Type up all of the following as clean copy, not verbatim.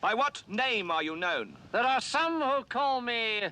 By what name are you known? There are some who call me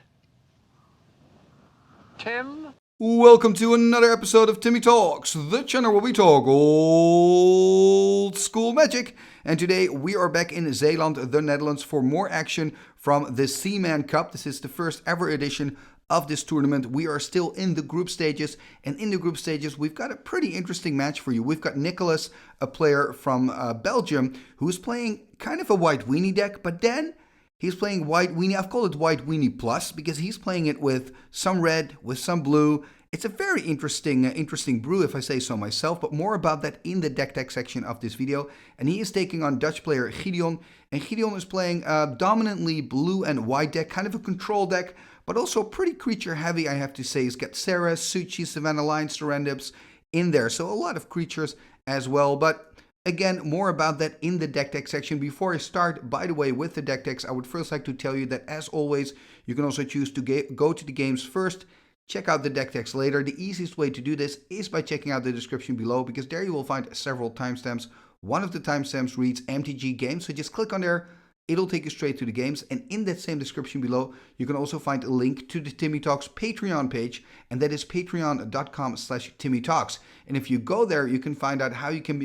Tim. Welcome to another episode of Timmy Talks, the channel where we talk old school magic. And today we are back in Zeeland, the Netherlands, for more action from the Seaman Cup. This is the first ever edition of this tournament. We are still in the group stages, and in the group stages we've got a pretty interesting match for you. We've got Nicolas, a player from Belgium, who's playing kind of a white weenie deck, but then he's playing white weenie. I've called it white weenie plus because he's playing it with some red, with some blue. It's a very interesting brew, if I say so myself, but more about that in the deck tech section of this video. And he is taking on Dutch player Gideon, and Gideon is playing dominantly blue and white deck, kind of a control deck, but also pretty creature heavy, I have to say. He's got Sarah, Suchi, Savannah Lions, Serendips in there, so a lot of creatures as well. But again, more about that in the deck tech section. Before I start, by the way, with the deck techs, I would first like to tell you that, as always, you can also choose to go to the games first, check out the deck techs later. The easiest way to do this is by checking out the description below, because there you will find several timestamps. One of the timestamps reads MTG Games, so just click on there. It'll take you straight to the games, and in that same description below, you can also find a link to the Timmy Talks Patreon page, and that is patreon.com/Timmy Talks. And if you go there, you can find out how you can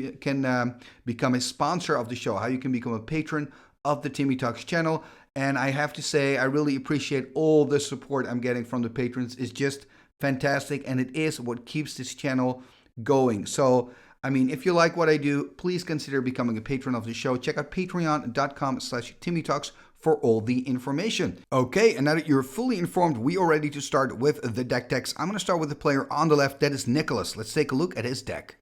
become a sponsor of the show, how you can become a patron of the Timmy Talks channel. And I have to say, I really appreciate all the support I'm getting from the patrons. It's just fantastic, and it is what keeps this channel going. So, I mean, if you like what I do, please consider becoming a patron of the show. Check out patreon.com/Timmy Talks for all the information. Okay, and now that you're fully informed, we are ready to start with the deck techs. I'm going to start with the player on the left, that is Nicolas. Let's take a look at his deck.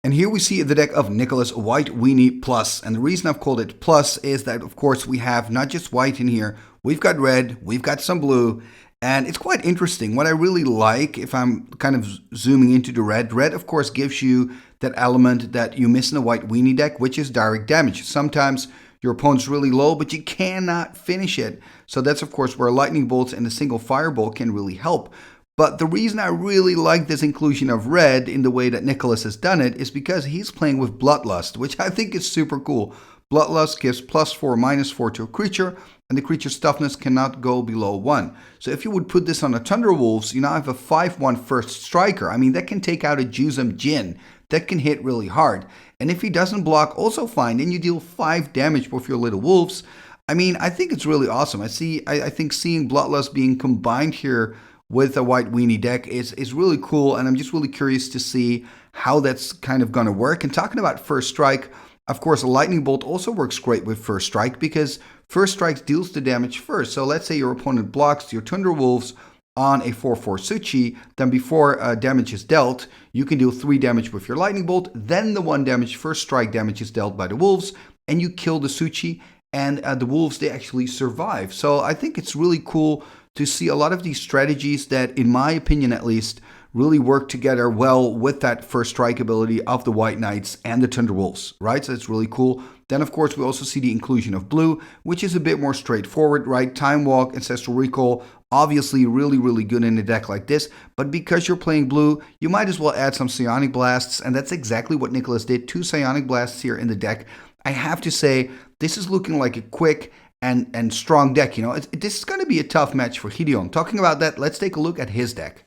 And here we see the deck of Nicolas White Weenie Plus. And the reason I've called it Plus is that, of course, we have not just white in here. We've got red, we've got some blue. And it's quite interesting. What I really like, if I'm kind of zooming into the red, of course gives you that element that you miss in a white weenie deck, which is direct damage. Sometimes your opponent's really low, but you cannot finish it. So that's, of course, where lightning bolts and a single fireball can really help. But the reason I really like this inclusion of red in the way that Nicolas has done it is because he's playing with Bloodlust, which I think is super cool. Bloodlust gives +4, -4 to a creature, and the creature's toughness cannot go below 1. So if you would put this on a Thunderwolves, you now have a 5/1 first striker. I mean, that can take out a Jusum Jin. That can hit really hard. And if he doesn't block, also fine. Then you deal 5 damage with your little wolves. I mean, I think it's really awesome. I think seeing Bloodlust being combined here with a white weenie deck is really cool, and I'm just really curious to see how that's kind of going to work. And talking about first strike, of course, a lightning bolt also works great with first strike because first strike deals the damage first. So let's say your opponent blocks your Thunderwolves on a 4/4 Suchi, then before damage is dealt, you can deal 3 damage with your lightning bolt, then the 1 damage first strike damage is dealt by the wolves, and you kill the Suchi, and the wolves, they actually survive. So I think it's really cool to see a lot of these strategies that, in my opinion at least, really work together well with that first strike ability of the White Knights and the Thunderwolves, right? So that's really cool. Then, of course, we also see the inclusion of blue, which is a bit more straightforward, right? Time Walk, Ancestral Recall, obviously really good in a deck like this. But because you're playing blue, you might as well add some Psionic Blasts, and that's exactly what Nicolas did. 2 Psionic Blasts here in the deck. I have to say, this is looking like a quick and strong deck. You know, this is going to be a tough match for Gideon. Talking about that, let's take a look at his deck.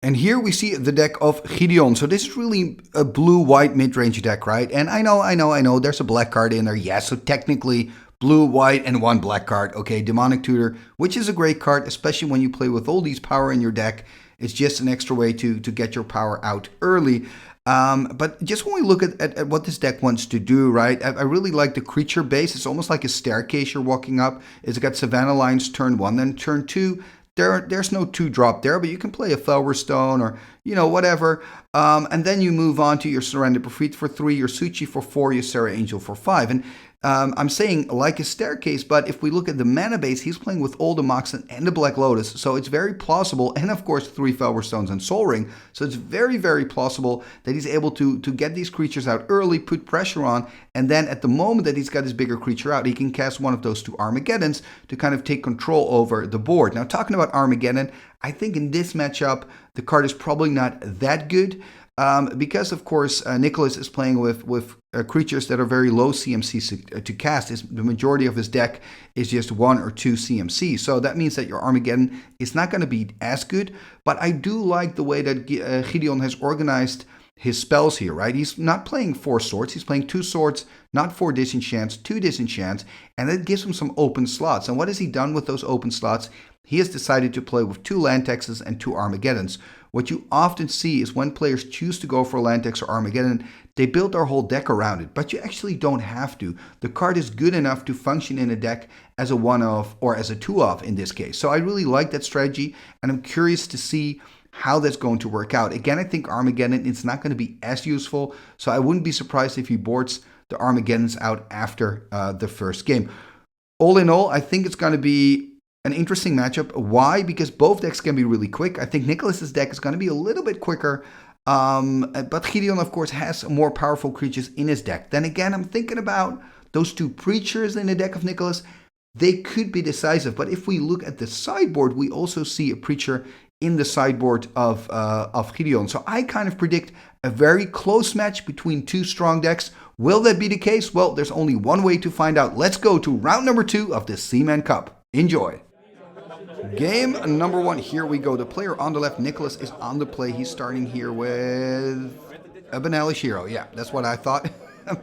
And here we see the deck of Gideon. So this is really a blue-white mid-range deck, right? And I know, there's a black card in there. Yes, so technically blue, white, and 1 black card. Okay, Demonic Tutor, which is a great card, especially when you play with all these power in your deck. It's just an extra way to get your power out early. But just when we look at what this deck wants to do, right, I really like the creature base. It's almost like a staircase you're walking up. It's got Savannah Lions turn 1, then turn 2. There's no 2-drop there, but you can play a Flower Stone or, whatever. And then you move on to your Surrender Prophet for 3, your Suchi for 4, your Sarah Angel for 5. And I'm saying like a staircase, but if we look at the mana base, he's playing with all the Moxen and the Black Lotus, so it's very plausible, and of course 3 Flower Stones and Soul Ring, so it's very plausible that he's able to get these creatures out early, put pressure on, and then at the moment that he's got his bigger creature out, he can cast one of those 2 Armageddons to kind of take control over the board. Now, talking about Armageddon, I think in this matchup, the card is probably not that good. Because, of course, Nicolas is playing with creatures that are very low CMC to cast. The majority of his deck is just 1 or 2 CMC. So that means that your Armageddon is not going to be as good. But I do like the way that Gideon has organized his spells here, right? He's not playing 4 swords. He's playing 2 swords, not 4 disenchants, 2 disenchants. And that gives him some open slots. And what has he done with those open slots? He has decided to play with 2 land taxes and 2 Armageddons. What you often see is when players choose to go for land tax or Armageddon, they build their whole deck around it. But you actually don't have to. The card is good enough to function in a deck as a 1-off or as a 2-off in this case. So I really like that strategy, and I'm curious to see how that's going to work out. Again, I think Armageddon, it's not going to be as useful. So I wouldn't be surprised if he boards the Armageddons out after the first game. All in all, I think it's going to be an interesting matchup. Why? Because both decks can be really quick. I think Nicolas's deck is going to be a little bit quicker. But Gideon, of course, has more powerful creatures in his deck. Then again, I'm thinking about those 2 preachers in the deck of Nicolas. They could be decisive. But if we look at the sideboard, we also see a preacher in the sideboard of Gideon. So I kind of predict a very close match between 2 strong decks. Will that be the case? Well, there's only one way to find out. Let's go to round number 2 of the Seaman Cup. Enjoy. Game number 1, here we go. The player on the left, Nicolas, is on the play. He's starting here with a Benalish Hero. Yeah, that's what I thought.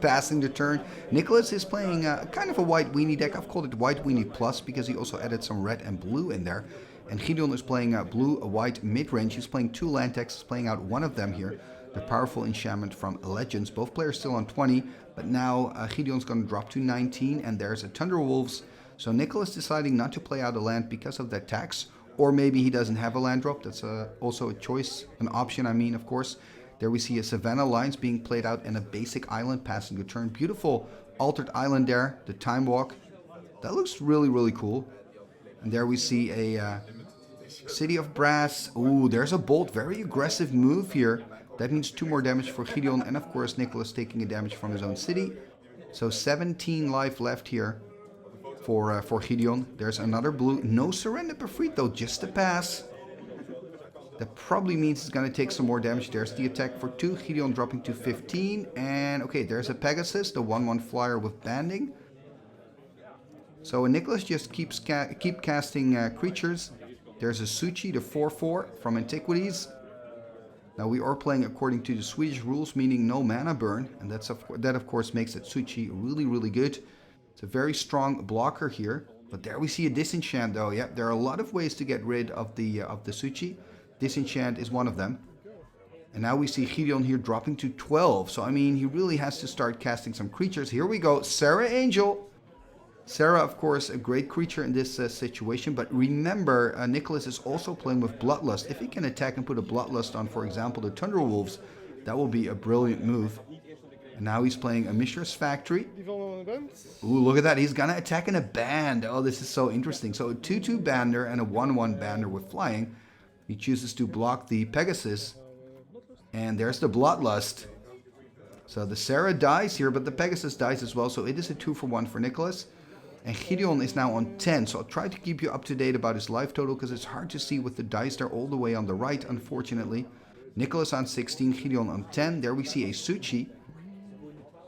Passing the turn. Nicolas is playing kind of a white weenie deck. I've called it White Weenie Plus because he also added some red and blue in there. And Gideon is playing blue, white, mid-range. He's playing 2 land taxes, playing out one of them here. The powerful enchantment from Legends. Both players still on 20, but now Gideon's going to drop to 19, and there's a Thunderwolves. So Nicolas deciding not to play out a land because of that tax, or maybe he doesn't have a land drop. That's also a choice, an option, I mean, of course. There we see a Savannah Lines being played out and a basic island passing the turn. Beautiful altered island there, the Time Walk. That looks really, really cool. And there we see a City of Brass. Ooh, there's a bolt, very aggressive move here. That means 2 more damage for Gideon, and of course Nicolas taking a damage from his own city. So 17 life left here for Gideon. There's another blue. No surrender per free though, just a pass. That probably means he's going to take some more damage. There's the attack for 2. Gideon dropping to 15. And okay, there's a Pegasus, the 1/1 flyer with banding. So Nicolas just keep casting creatures. There's a Suchi, the 4/4 from Antiquities. Now we are playing according to the Swedish rules, meaning no mana burn. And that of course makes that Suchi really, really good. It's a very strong blocker here. But there we see a disenchant though. Yeah, there are a lot of ways to get rid of the Suchi. Disenchant is one of them. And now we see Gideon here dropping to 12. So I mean, he really has to start casting some creatures. Here we go, Sarah Angel. Sarah, of course, a great creature in this situation. But remember, Nicolas is also playing with Bloodlust. If he can attack and put a Bloodlust on, for example, the Thunderwolves, that will be a brilliant move. And now he's playing a Mishra's Factory. Ooh, look at that. He's going to attack in a band. Oh, this is so interesting. So a 2/2 bander and a 1/1 bander with flying. He chooses to block the Pegasus. And there's the Bloodlust. So the Sarah dies here, but the Pegasus dies as well. So it is a 2-for-1 for Nicolas. And Gideon is now on 10. So I'll try to keep you up to date about his life total, because it's hard to see with the dice there all the way on the right, unfortunately. Nicolas on 16, Gideon on 10. There we see a Suchi.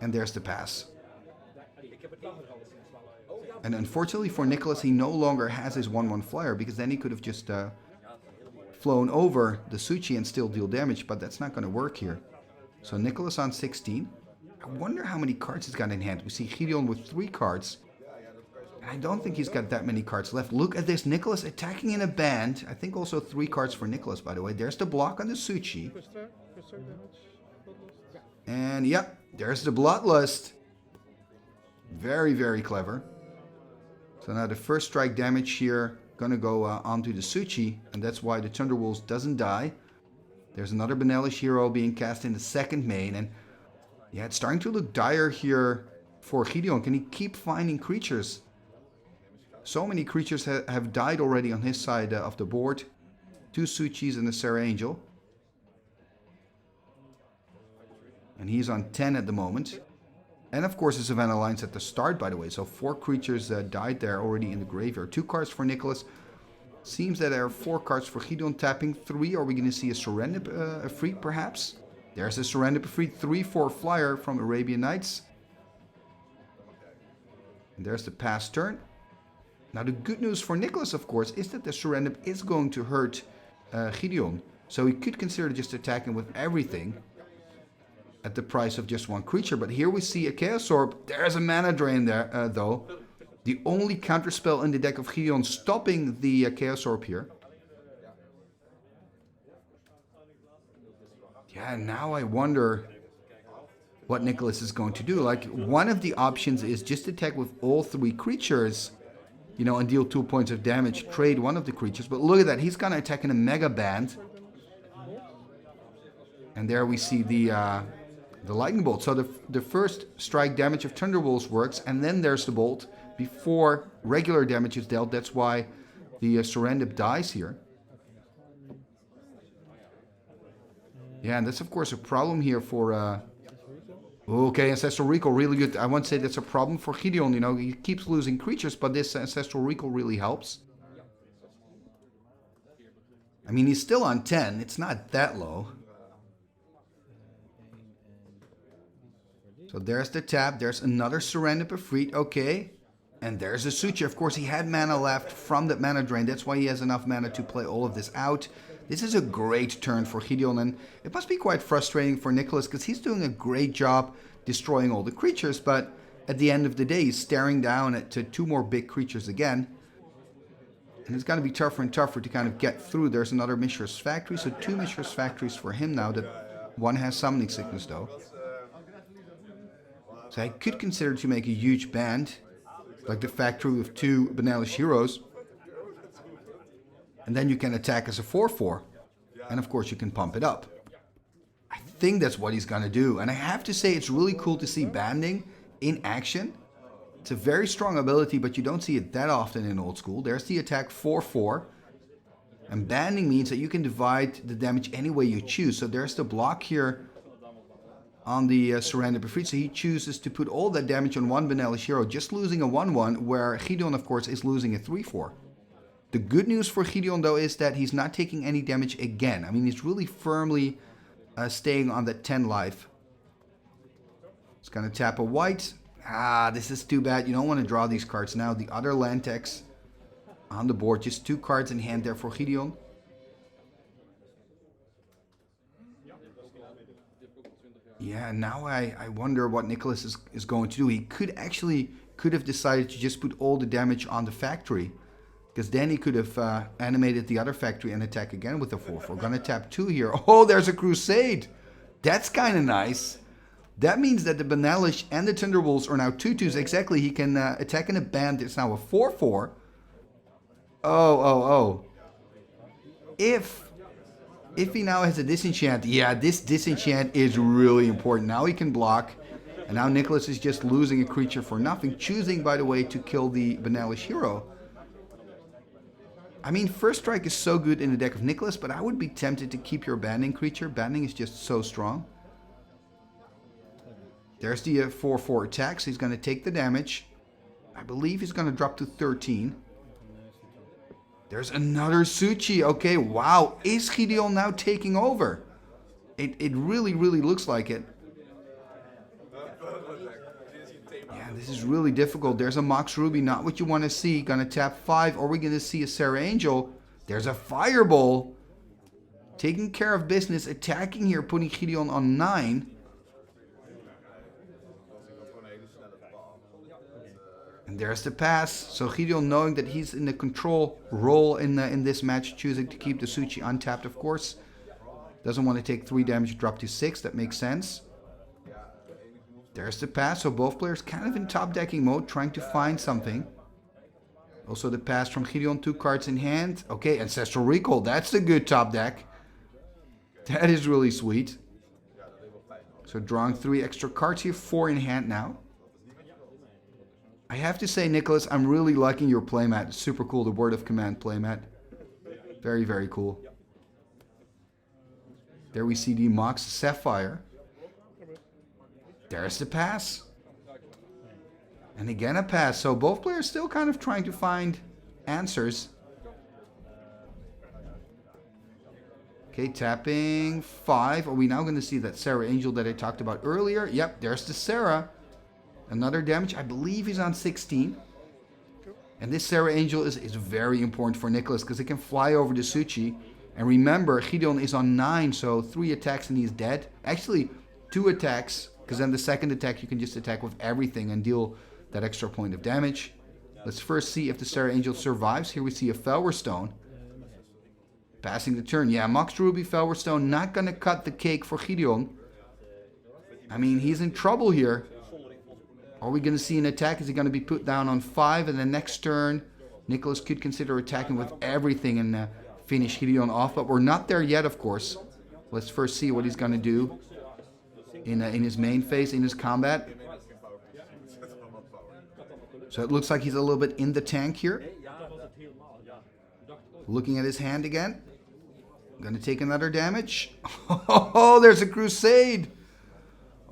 And there's the pass. And unfortunately for Nicolas, he no longer has his 1/1 flyer, because then he could have just flown over the Suchi and still deal damage, but that's not going to work here. So Nicolas on 16. I wonder how many cards he's got in hand. We see Gideon with 3 cards. And I don't think he's got that many cards left. Look at this, Nicolas attacking in a band. I think also 3 cards for Nicolas, by the way. There's the block on the Suchi. And yep, there's the Bloodlust. Very, very clever. So now the first strike damage here gonna go onto the Suchi, and that's why the Thunderwolves doesn't die. There's another Benalish Hero being cast in the second main, and yeah, it's starting to look dire here for Gideon. Can he keep finding creatures? So many creatures have died already on his side of the board. 2 Suchis and a Sarah Angel. And he's on 10 at the moment. And of course the Savannah Lines at the start, by the way. So 4 creatures died there already in the graveyard. 2 cards for Nicolas. Seems that there are 4 cards for Gideon tapping. 3, are we going to see a Surrender free perhaps? There's a Surrender Free 3/4 flyer from Arabian Nights. And there's the pass turn. Now the good news for Nicolas, of course, is that the Surrender is going to hurt Gideon. So he could consider just attacking with everything at the price of just one creature. But here we see a Chaos Orb. There's a mana drain there, though. The only counterspell in the deck of Gideon stopping the Chaos Orb here. Yeah, now I wonder what Nicolas is going to do. Like, one of the options is just attack with all 3 creatures, you know, and deal 2 points of damage, trade one of the creatures. But look at that, he's gonna attack in a Mega Band. And there we see the Lightning Bolt. So the first strike damage of Thunderbolts works, and then there's the Bolt before regular damage is dealt. That's why the Surrender dies here. Yeah, and that's of course a problem here for... Okay, Ancestral Recall, really good. I won't say that's a problem for Gideon, you know. He keeps losing creatures, but this Ancestral Recall really helps. I mean, he's still on 10. It's not that low. So there's the tap. There's another Surrender Befreed. Okay. And there's a Suture. Of course, he had mana left from that mana drain. That's why he has enough mana to play all of this out. This is a great turn for Gideon, and it must be quite frustrating for Nicolas because he's doing a great job destroying all the creatures, but at the end of the day, he's staring down at 2 more big creatures again. And it's going to be tougher and tougher to kind of get through. There's another Mishra's Factory, so 2 Mishra's Factories for him now. That one has Summoning Sickness, though. So I could consider to make a huge band, like the factory with 2 Benalish Heroes. And then you can attack as a 4/4. And of course you can pump it up. I think that's what he's going to do. And I have to say it's really cool to see banding in action. It's a very strong ability, but you don't see it that often in old school. There's the attack 4/4. And banding means that you can divide the damage any way you choose. So there's the block here on the Surrender Befreed. So he chooses to put all that damage on one Benalish Hero, just losing a 1/1, where Gideon, of course, is losing a 3/4. The good news for Gideon, though, is that he's not taking any damage again. I mean, he's really firmly staying on that 10 life. He's going to tap a white. Ah, this is too bad. You don't want to draw these cards now. The other land tax on the board. Just 2 cards in hand there for Gideon. Yeah, now I wonder what Nicolas is going to do. He could have decided to just put all the damage on the factory. Because then he could have animated the other factory and attack again with the 4/4. We're going to tap 2 here. Oh, there's a Crusade. That's kind of nice. That means that the Benalish and the Thunderbolts are now 2/2s. Exactly, he can attack in a band. It's now a 4/4. Oh. If he now has a Disenchant, yeah, this Disenchant is really important. Now he can block. And now Nicolas is just losing a creature for nothing. Choosing, by the way, to kill the Benalish Hero. I mean, First Strike is so good in the deck of Nicolas, but I would be tempted to keep your banding creature. Banding is just so strong. There's the 4/4 attack, so he's going to take the damage. I believe he's going to drop to 13. There's another Suchi. Okay, wow. Is Gideon now taking over? It really, really looks like it. Yeah, this is really difficult. There's a Mox Ruby, not what you want to see. Gonna tap 5. Are we gonna see a Sarah Angel? There's a Fireball. Taking care of business, attacking here, putting Gideon on 9. And there's the pass. So Gideon, knowing that he's in the control role in this match, choosing to keep the Suchi untapped, of course. Doesn't want to take 3 damage, drop to 6. That makes sense. There's the pass. So both players kind of in top decking mode, trying to find something. Also the pass from Gideon, 2 cards in hand. Okay, Ancestral Recall. That's a good top deck. That is really sweet. So drawing 3 extra cards here, 4 in hand now. I have to say, Nicolas, I'm really liking your playmat. It's super cool, the Word of Command playmat. Very, very cool. There we see the Mox Sapphire. There's the pass. And again a pass. So both players still kind of trying to find answers. Okay, tapping 5. Are we now going to see that Sarah Angel that I talked about earlier? Yep, there's the Sarah. Another damage. I believe he's on 16. And this Sarah Angel is very important for Nicolas because it can fly over the Suchi. And remember, Gideon is on 9, so 3 attacks and he's dead. Actually, 2 attacks, because then the second attack you can just attack with everything and deal that extra point of damage. Let's first see if the Sarah Angel survives. Here we see a Felwer Stone. Passing the turn. Yeah, Mox Ruby, Felwer Stone, not going to cut the cake for Gideon. I mean, he's in trouble here. Are we going to see an attack? Is he going to be put down on 5? And the next turn, Nicolas could consider attacking with everything and finish Gideon off. But we're not there yet, of course. Let's first see what he's going to do in his main phase, in his combat. So it looks like he's a little bit in the tank here. Looking at his hand again. Gonna take another damage. Oh, there's a Crusade.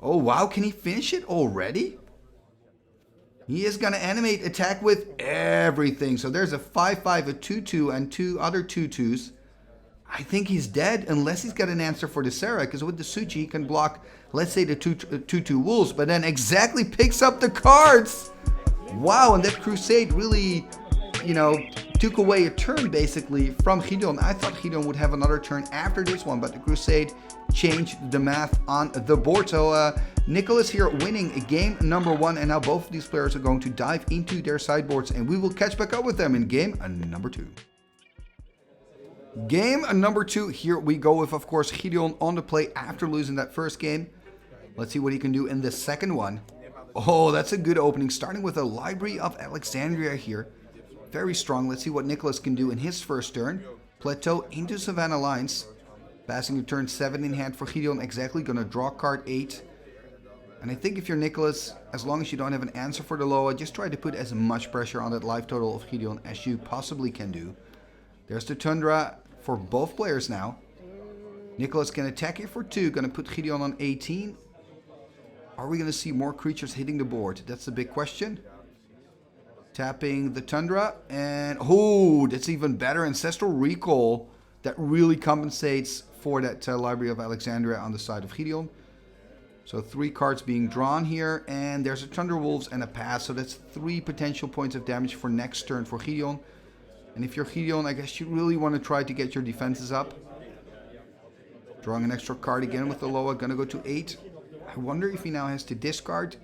Oh, wow. Can he finish it already? He is gonna animate attack with everything. So there's a 5/5, a 2/2, and 2 other 2/2s. I think he's dead unless he's got an answer for the Sarah. Because with the Suchi, he can block, let's say, the 2/2 wolves. But then exactly picks up the cards. Wow, and that Crusade really, took away a turn basically from Gideon. I thought Gideon would have another turn after this one, but the Crusade changed the math on the board. So Nicolas here winning game number 1, and now both of these players are going to dive into their sideboards, and we will catch back up with them in game number 2. Game number 2, here we go with, of course, Gideon on the play after losing that first game. Let's see what he can do in the second one. Oh, that's a good opening, starting with a Library of Alexandria here. Very strong. Let's see what Nicolas can do in his first turn. Plateau into Savannah Lines. Passing your turn 7 in hand for Gideon. Exactly. Going to draw card 8. And I think if you're Nicolas, as long as you don't have an answer for the Loa, just try to put as much pressure on that life total of Gideon as you possibly can do. There's the Tundra for both players now. Nicolas can attack here for 2. Going to put Gideon on 18. Are we going to see more creatures hitting the board? That's the big question. Tapping the Tundra, and oh, that's even better. Ancestral Recall, that really compensates for that Library of Alexandria on the side of Gideon. So 3 cards being drawn here, and there's a Thunder Wolves and a pass, so that's 3 potential points of damage for next turn for Gideon. And if you're Gideon, I guess you really want to try to get your defenses up. Drawing an extra card again with the Loa, gonna go to 8. I wonder if he now has to discard.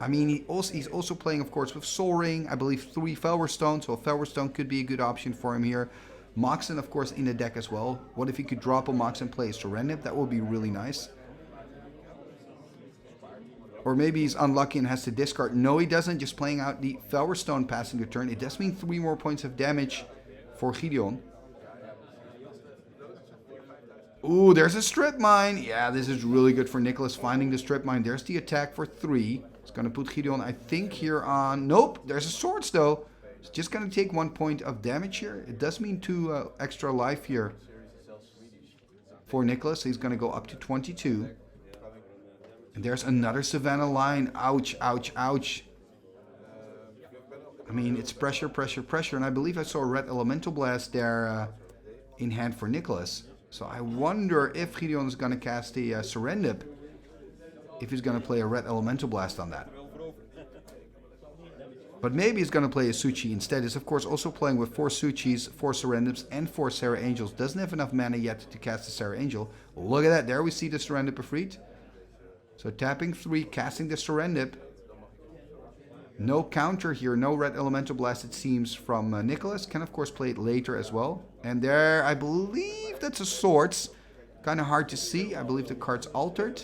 I mean, he's also playing, of course, with Soul Ring. I believe 3 Felwer Stones, so a Felwer Stone could be a good option for him here. Moxen, of course, in the deck as well. What if he could drop a Mox and play a Serendip? That would be really nice. Or maybe he's unlucky and has to discard. No, he doesn't. Just playing out the Felwer Stone passing the turn. It does mean 3 more points of damage for Gideon. Ooh, there's a Strip Mine. Yeah, this is really good for Nicolas finding the Strip Mine. There's the attack for 3. It's going to put Gideon, I think, here on... Nope, there's a Swords, though. It's just going to take 1 point of damage here. It does mean 2 extra life here for Nicolas. He's going to go up to 22. And there's another Savannah line. Ouch, ouch, ouch. I mean, it's pressure, pressure, pressure. And I believe I saw a Red Elemental Blast there in hand for Nicolas. So I wonder if Gideon is going to cast the Serendip. If he's going to play a Red Elemental Blast on that. But maybe he's going to play a Suchi instead. He's, of course, also playing with 4 Suchis, 4 Serendips, and 4 Sarah Angels. Doesn't have enough mana yet to cast the Sarah Angel. Look at that. There we see the Serendip Ifrit. So tapping 3, casting the Serendip. No counter here. No Red Elemental Blast, it seems, from Nicolas. Can, of course, play it later as well. And there, I believe that's a Swords. Kind of hard to see. I believe the card's altered.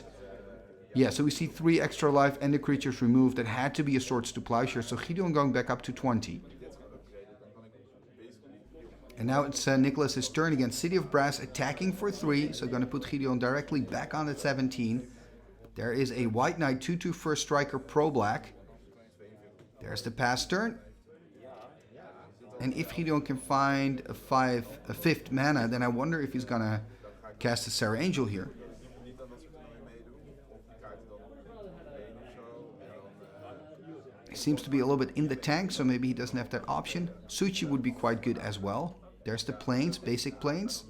Yeah, so we see 3 extra life and the creatures removed. That had to be a Swords to Plowshare. So Gideon going back up to 20. And now it's Nicolas' turn again. City of Brass attacking for 3. So going to put Gideon directly back on at 17. There is a White Knight 2/2 First Striker Pro Black. There's the pass turn. And if Gideon can find a 5th mana, then I wonder if he's going to cast a Sarah Angel here. He seems to be a little bit in the tank, so maybe he doesn't have that option. Suchi would be quite good as well. There's the planes, basic planes.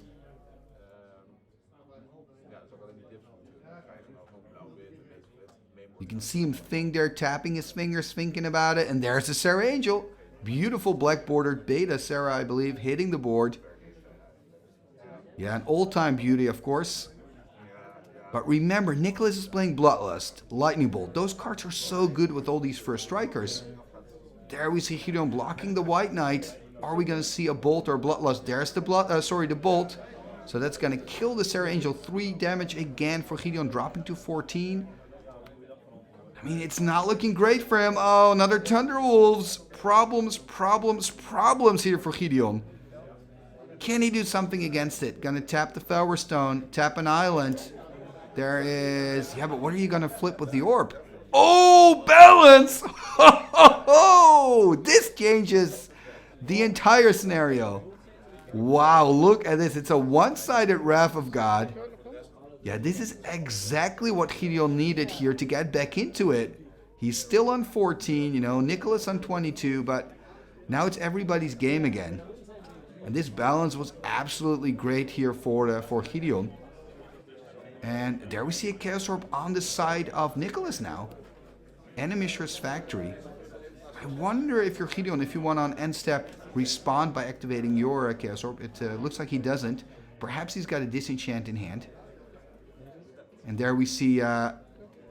You can see him think there, tapping his fingers, thinking about it. And there's the Sarah Angel. Beautiful black bordered beta Sarah, I believe, hitting the board. Yeah, an all-time beauty, of course. But remember, Nicolas is playing Bloodlust, Lightning Bolt. Those cards are so good with all these first strikers. There we see Gideon blocking the White Knight. Are we going to see a Bolt or Bloodlust? There's the the Bolt. So that's going to kill the Sarah Angel. 3 damage again for Gideon, dropping to 14. I mean, it's not looking great for him. Oh, another Thunderwolves. Problems here for Gideon. Can he do something against it? Gonna tap the Flower Stone, tap an island. There is... Yeah, but what are you gonna flip with the orb? Oh, balance! Oh, this changes the entire scenario. Wow, look at this. It's a one-sided Wrath of God. Yeah, this is exactly what Gideon needed here to get back into it. He's still on 14, you know, Nicolas on 22, but now it's everybody's game again. And this balance was absolutely great here for Gideon. And there we see a Chaos Orb on the side of Nicolas now. And a Mishra's Factory. I wonder if you're Gideon, if you want on end step, respond by activating your Chaos Orb. It looks like he doesn't. Perhaps he's got a Disenchant in hand. And there we see a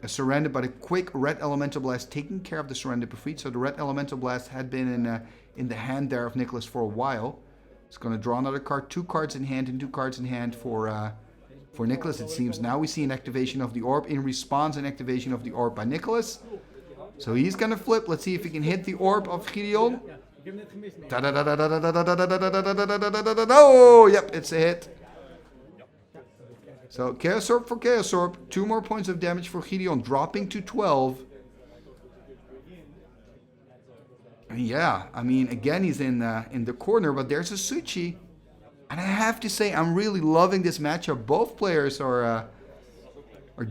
Surrender, but a quick Red Elemental Blast taking care of the Surrender defeat. So the Red Elemental Blast had been in the hand there of Nicolas for a while. He's going to draw another card, 2 cards in hand and 2 cards in hand for Nicolas, it seems. Now we see an activation of the Orb. In response, an activation of the Orb by Nicolas. So he's going to flip. Let's see if he can hit the Orb of Gideon. Oh, yep, it's a hit. So Chaos Orb for Chaos Orb. 2 more points of damage for Gideon, dropping to 12. And yeah, I mean, again, he's in the corner, but there's a Suchi. And I have to say, I'm really loving this matchup. Both players are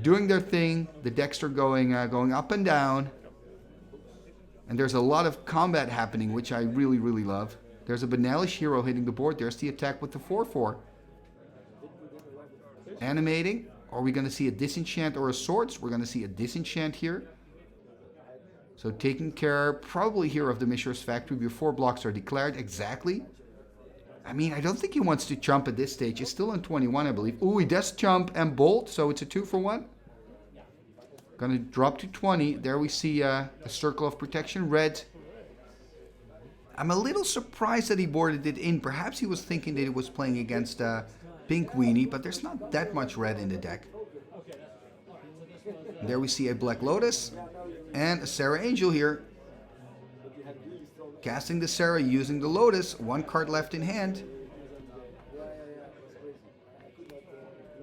doing their thing. The decks are going up and down. And there's a lot of combat happening, which I really, really love. There's a Banalish hero hitting the board. There's the attack with the 4/4. Animating. Are we going to see a Disenchant or a Swords? We're going to see a Disenchant here. So taking care probably here of the Mishra's Factory before blocks are declared. Exactly. I mean, I don't think he wants to jump at this stage. He's still on 21, I believe. Ooh, he does jump and bolt, so it's a 2-for-1. Gonna drop to 20. There we see a Circle of Protection, red. I'm a little surprised that he boarded it in. Perhaps he was thinking that he was playing against pink Weenie, but there's not that much red in the deck. And there we see a Black Lotus and a Sarah Angel here. Casting the Sarah using the Lotus. 1 card left in hand.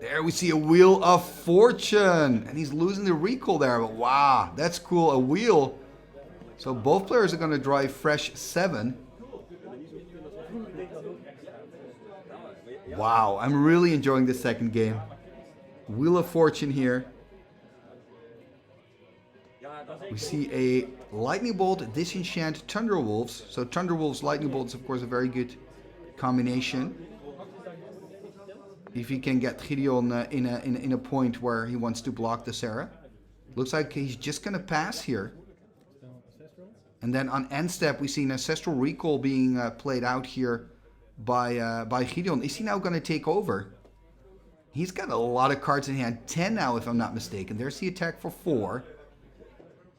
There we see a Wheel of Fortune. And he's losing the recall there. But wow, that's cool. A wheel. So both players are going to draw a fresh 7. Wow, I'm really enjoying the second game. Wheel of Fortune here. We see a Lightning Bolt, Disenchant, Thunderwolves. So Thunderwolves, Lightning Bolt is of course a very good combination. If he can get Gideon in a point where he wants to block the Sarah. Looks like he's just going to pass here. And then on end step we see an Ancestral Recall being played out here by Gideon. Is he now going to take over? He's got a lot of cards in hand. 10 now if I'm not mistaken. There's the attack for 4.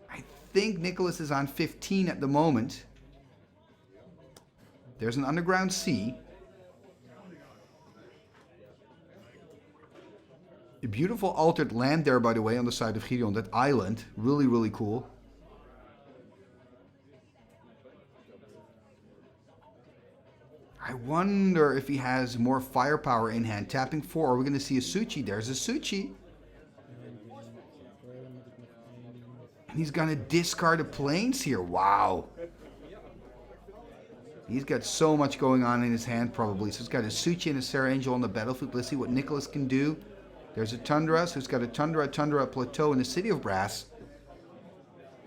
I think Nicolas is on 15 at the moment. There's an Underground Sea. A beautiful altered land there, by the way, on the side of Gideon. That island. Really, really cool. I wonder if he has more firepower in hand. Tapping 4. Are we going to see a Suchi? There's a Suchi. And he's going to discard the planes here. Wow. He's got so much going on in his hand probably. So he's got a Suchi and a Sarah Angel on the battlefield. Let's see what Nicolas can do. There's a Tundra. So he's got a Tundra Plateau in the City of Brass.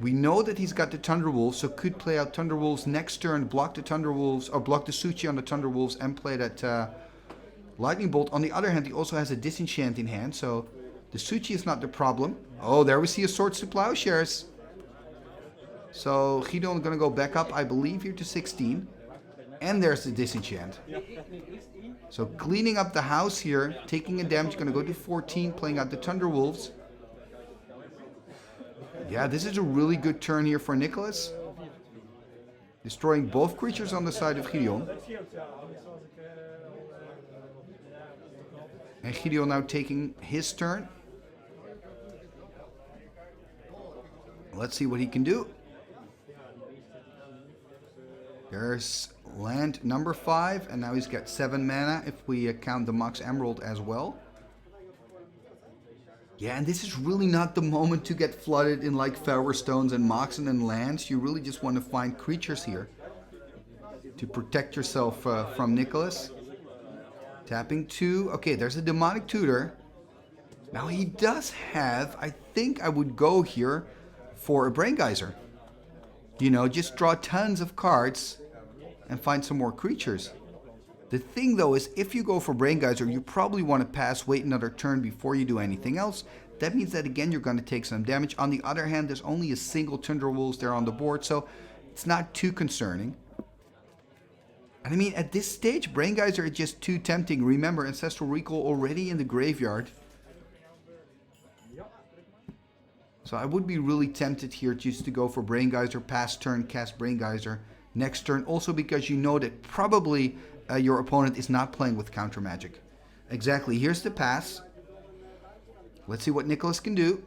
We know that he's got the Thunderwolves, so could play out Thunderwolves next turn, block the Thunderwolves, or block the Suchi on the Thunderwolves and play that Lightning Bolt. On the other hand, he also has a Disenchant in hand, so The Suchi is not the problem. Oh, there we see a Swords to Plowshares. So Gideon going to go back up, I believe, here to 16. And there's the Disenchant. So cleaning up the house here, taking a damage, going to go to 14, playing out the Thunderwolves. Yeah, this is a really good turn here for Nicolas. Destroying both creatures on the side of Gideon. And Gideon now taking his turn. Let's see what he can do. There's land number 5, and now he's got 7 mana if we count the Mox Emerald as well. Yeah, and this is really not the moment to get flooded in like Felwer Stones and Moxen and lands. You really just want to find creatures here to protect yourself from Nicolas. Tapping 2. Okay, there's a Demonic Tutor. Now he does have, I think I would go here for a Brain Geyser. You know, just draw tons of cards and find some more creatures. The thing though is, if you go for Brain Geyser, you probably want to pass, wait another turn before you do anything else. That means that again you're going to take some damage. On the other hand, there's only a single Thunderwolves there on the board, so it's not too concerning. And I mean, at this stage, Brain Geyser is just too tempting. Remember, Ancestral Recall already in the graveyard. So I would be really tempted here just to go for Brain Geyser, pass turn, cast Brain Geyser next turn. Also because you know that probably your opponent is not playing with counter magic. Exactly, here's the pass. Let's see what Nicolas can do.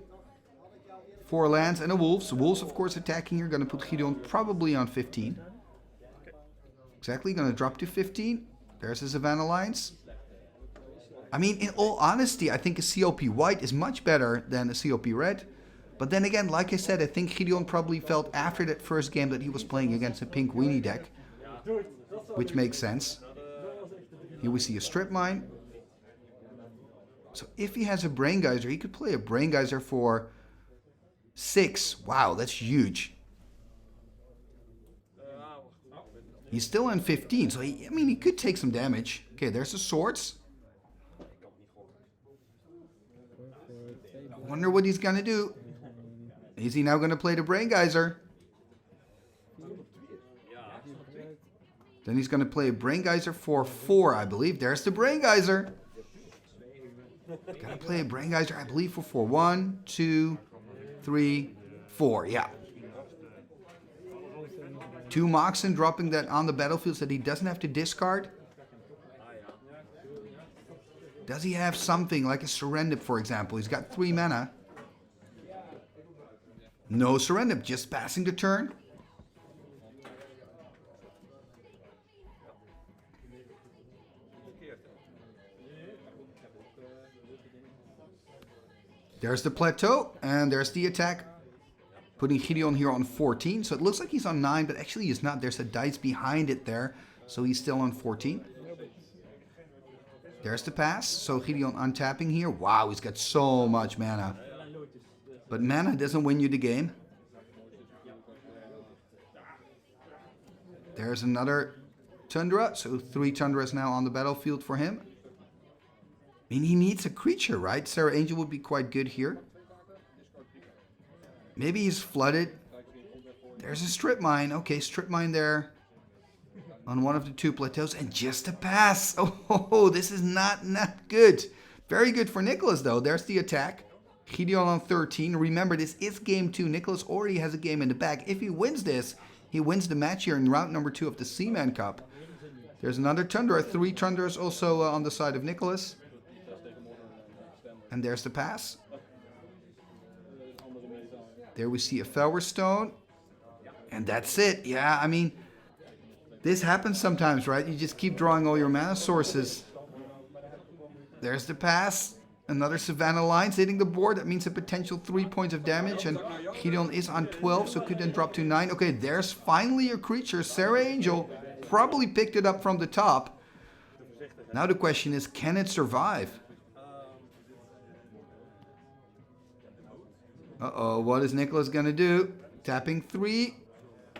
4 lands and a Wolves. Wolves, of course, attacking here. Going to put Gideon probably on 15. Exactly, going to drop to 15. There's the Savannah Lines. I mean, in all honesty, I think a CLP White is much better than a CLP Red. But then again, like I said, I think Gideon probably felt after that first game that he was playing against a pink Weenie deck. Which makes sense. Here we see a Strip Mine. So if he has a Brain Geyser, he could play a Brain Geyser for 6. Wow, that's huge. He's still on 15, so I mean, he could take some damage. Okay, there's the Swords. Wonder what he's going to do. Is he now going to play the Brain Geyser? Then he's going to play a Brain Geyser for 4, I believe. There's the Brain Geyser. Gotta play a Brain Geyser, I believe, for 4. 1, 2, 3, 4. Yeah. 2 Moxen, dropping that on the battlefield so that he doesn't have to discard. Does he have something like a Serendip, for example? He's got 3 mana. No Serendip, just passing the turn. There's the Plateau, and there's the attack. Putting Gideon here on 14, so it looks like he's on 9, but actually he's not. There's a dice behind it there, so he's still on 14. There's the pass, so Gideon untapping here. Wow, he's got so much mana. But mana doesn't win you the game. There's another Tundra, so 3 Tundras now on the battlefield for him. I mean, he needs a creature, right? Sarah Angel would be quite good here. Maybe he's flooded. There's a Strip Mine. Okay, Strip Mine there on one of the 2 plateaus. And just a pass. Oh, this is not good. Very good for Nicolas, though. There's the attack. Gideon on 13. Remember, this is game 2. Nicolas already has a game in the bag. If he wins this, he wins the match here in round number 2 of the Seaman Cup. There's another Tundra. 3 Tundras also on the side of Nicolas. And there's the pass. There we see a Felwer Stone. And that's it. Yeah, I mean, this happens sometimes, right? You just keep drawing all your mana sources. There's the pass. Another Savannah Lines hitting the board. That means a potential 3 points of damage. And Gideon is on 12, so could then drop to 9. Okay, there's finally a creature. Sarah Angel probably picked it up from the top. Now the question is, can it survive? Uh-oh, what is Nicolas going to do? Tapping 3.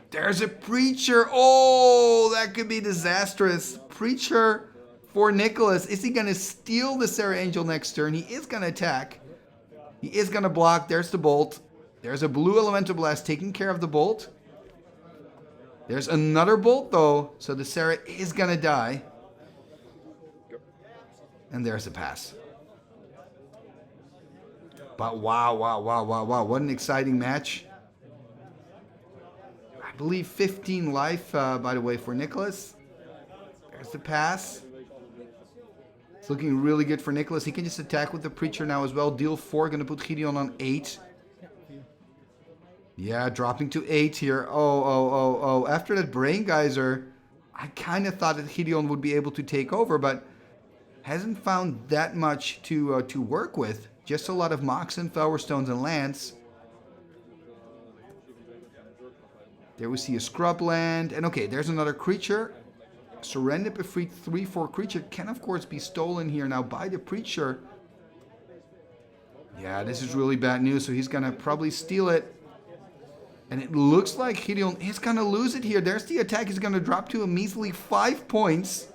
There's a Preacher. Oh, that could be disastrous. Preacher for Nicolas. Is he going to steal the Sarah Angel next turn? He is going to attack. He is going to block. There's the bolt. There's a blue elemental blast taking care of the bolt. There's another bolt though, so the Sarah is going to die. And there's the pass. But wow, what an exciting match. I believe 15 life, by the way, for Nicolas. There's the pass. It's looking really good for Nicolas. He can just attack with the Preacher now as well. Deal 4, going to put Gideon on 8. Yeah, dropping to 8 here. Oh. After that Brain Geyser, I kind of thought that Gideon would be able to take over, but hasn't found that much to work with. Just a lot of Mox and Flower Stones and lands. There we see a Scrub land. And okay, there's another creature. Surrender a free 3/4 creature can of course be stolen here now by the Preacher. Yeah, this is really bad news. So he's going to probably steal it. And it looks like Gideon is going to lose it here. There's the attack. He's going to drop to a measly 5 points.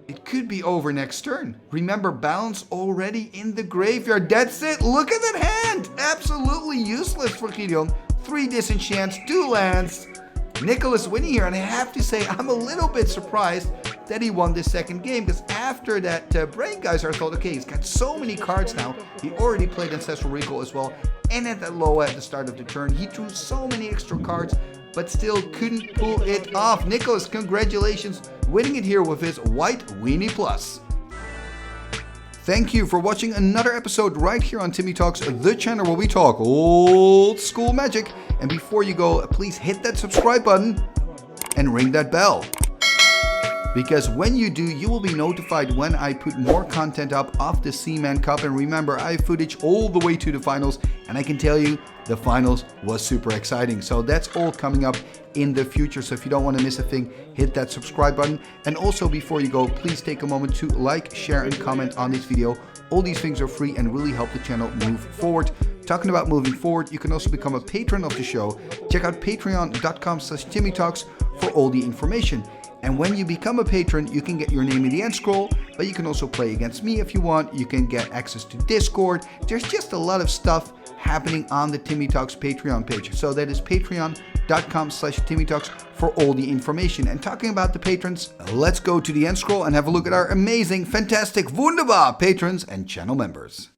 It could be over next turn. Remember, balance already in the graveyard. That's it. Look at that hand. Absolutely useless for Gideon. 3 disenchants, 2 lands. Nicolas winning here. And I have to say, I'm a little bit surprised that he won this second game. Because after that Brain Geyser, I thought, okay, he's got so many cards now. He already played Ancestral Recall as well. And at that low at the start of the turn, he drew so many extra cards, but still couldn't pull it off. Nicolas, congratulations, winning it here with his White Weenie Plus. Thank you for watching another episode right here on Timmy Talks, the channel where we talk old school Magic. And before you go, please hit that subscribe button and ring that bell. Because when you do, you will be notified when I put more content up of the Seaman Cup. And remember, I have footage all the way to the finals, and I can tell you the finals was super exciting. So that's all coming up in the future. So if you don't want to miss a thing, hit that subscribe button. And also before you go, please take a moment to like, share, and comment on this video. All these things are free and really help the channel move forward. Talking about moving forward, you can also become a patron of the show. Check out patreon.com/TimmyTalks for all the information. And when you become a patron, you can get your name in the end scroll, but you can also play against me if you want. You can get access to Discord. There's just a lot of stuff happening on the Timmy Talks Patreon page. So that is patreon.com/TimmyTalks for all the information. And talking about the patrons, let's go to the end scroll and have a look at our amazing, fantastic, wunderbar patrons and channel members.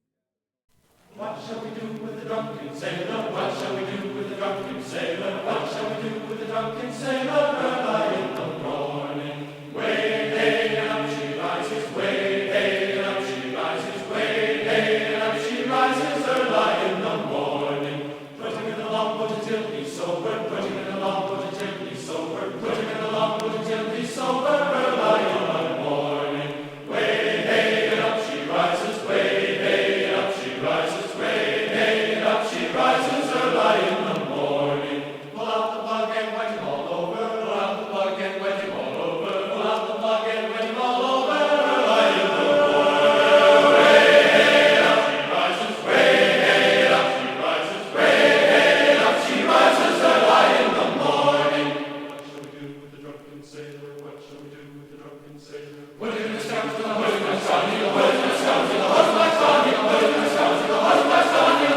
What shall we do with the drunken sailor? What shall we do with the drunken sailor? What shall we do with the drunken sailor? Early in the morning, way hey and up she rises, way hey and up she rises, way hey and up she rises. Early in the morning, putting in the longboat until he's sober, putting in the longboat until he's sober, putting in the longboat until he's sober. Early in the morning, way hey and up she rises, way hey and up she rises. She rises early in the morning. Pull out the plug and wet him all over. Pull out the plug and wet him all over. Pull out the plug and wet him all over. Early in the morning. Way hey up she rises. Way hey up she rises. Way hey up she rises early in the morning. What shall we do with the drunken sailor? What shall we do with the drunken sailor? Put him in the scout to the husband, put him in the scout to the husband, put him in the scout to the husband,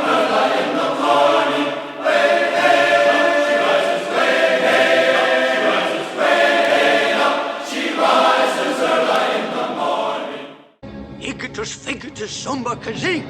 early in the morning. Way hey up she rises, way hey up she rises, way hey up she rises early in the morning. Igitus figitus somba kazee.